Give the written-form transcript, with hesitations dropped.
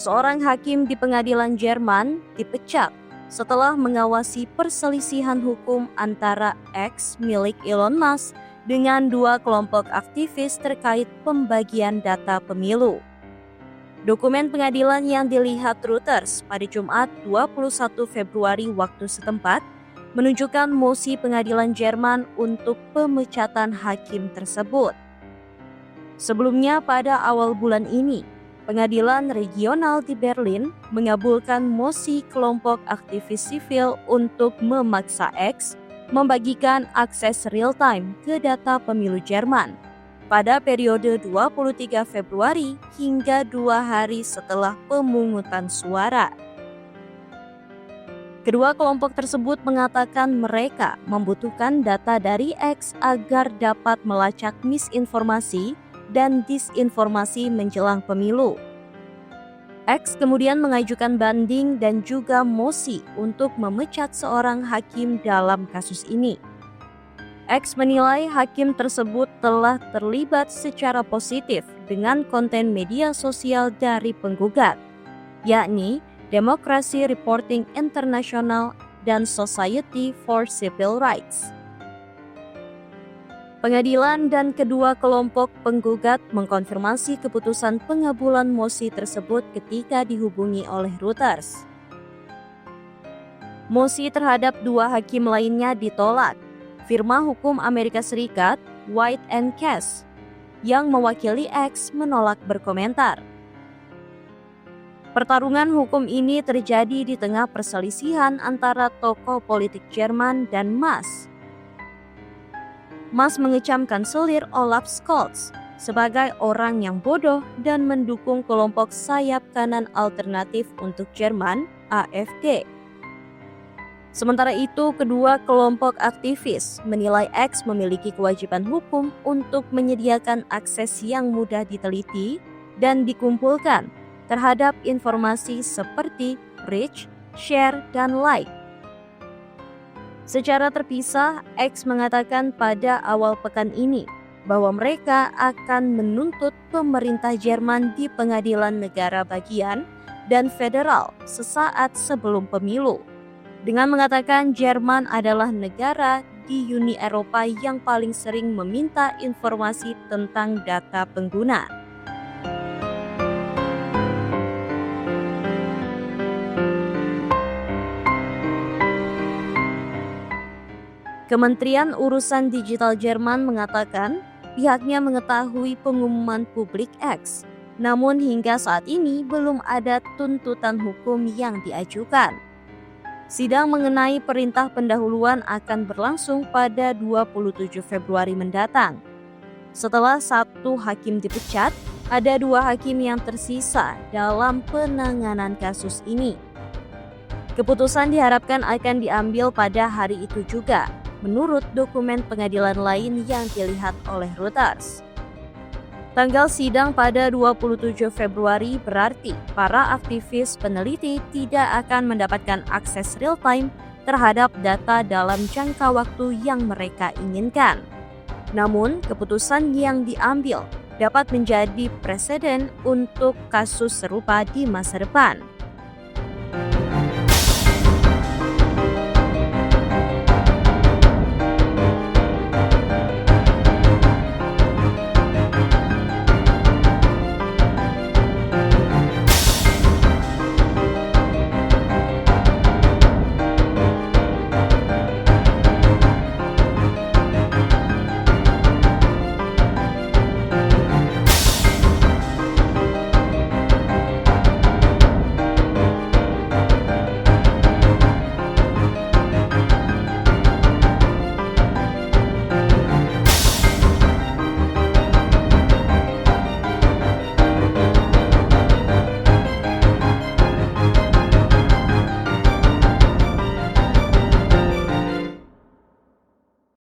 seorang hakim di pengadilan Jerman dipecat setelah mengawasi perselisihan hukum antara X milik Elon Musk dengan dua kelompok aktivis terkait pembagian data pemilu. Dokumen pengadilan yang dilihat Reuters pada Jumat 21 Februari waktu setempat menunjukkan mosi pengadilan Jerman untuk pemecatan hakim tersebut. Sebelumnya pada awal bulan ini, pengadilan regional di Berlin mengabulkan mosi kelompok aktivis sivil untuk memaksa X membagikan akses real-time ke data pemilu Jerman pada periode 23 Februari hingga 2 hari setelah pemungutan suara. Kedua kelompok tersebut mengatakan mereka membutuhkan data dari X agar dapat melacak misinformasi dan disinformasi menjelang pemilu. X kemudian mengajukan banding dan juga mosi untuk memecat seorang hakim dalam kasus ini. X menilai hakim tersebut telah terlibat secara positif dengan konten media sosial dari penggugat, yakni Democracy Reporting International dan Society for Civil Rights. Pengadilan dan kedua kelompok penggugat mengkonfirmasi keputusan pengabulan mosi tersebut ketika dihubungi oleh Reuters. Mosi terhadap dua hakim lainnya ditolak. Firma hukum Amerika Serikat, White & Case, yang mewakili X menolak berkomentar. Pertarungan hukum ini terjadi di tengah perselisihan antara tokoh politik Jerman dan Musk. Musk mengecam kanselir Olaf Scholz sebagai orang yang bodoh dan mendukung kelompok sayap kanan alternatif untuk Jerman, AfD. Sementara itu, kedua kelompok aktivis menilai X memiliki kewajiban hukum untuk menyediakan akses yang mudah diteliti dan dikumpulkan terhadap informasi seperti reach, share, dan like. Secara terpisah, X mengatakan pada awal pekan ini bahwa mereka akan menuntut pemerintah Jerman di pengadilan negara bagian dan federal sesaat sebelum pemilu, dengan mengatakan Jerman adalah negara di Uni Eropa yang paling sering meminta informasi tentang data pengguna. Kementerian Urusan Digital Jerman mengatakan pihaknya mengetahui pengumuman publik X, namun hingga saat ini belum ada tuntutan hukum yang diajukan. Sidang mengenai perintah pendahuluan akan berlangsung pada 27 Februari mendatang. Setelah satu hakim dipecat, ada dua hakim yang tersisa dalam penanganan kasus ini. Keputusan diharapkan akan diambil pada hari itu juga, menurut dokumen pengadilan lain yang dilihat oleh Reuters. Tanggal sidang pada 27 Februari berarti para aktivis peneliti tidak akan mendapatkan akses real-time terhadap data dalam jangka waktu yang mereka inginkan. Namun, keputusan yang diambil dapat menjadi preseden untuk kasus serupa di masa depan.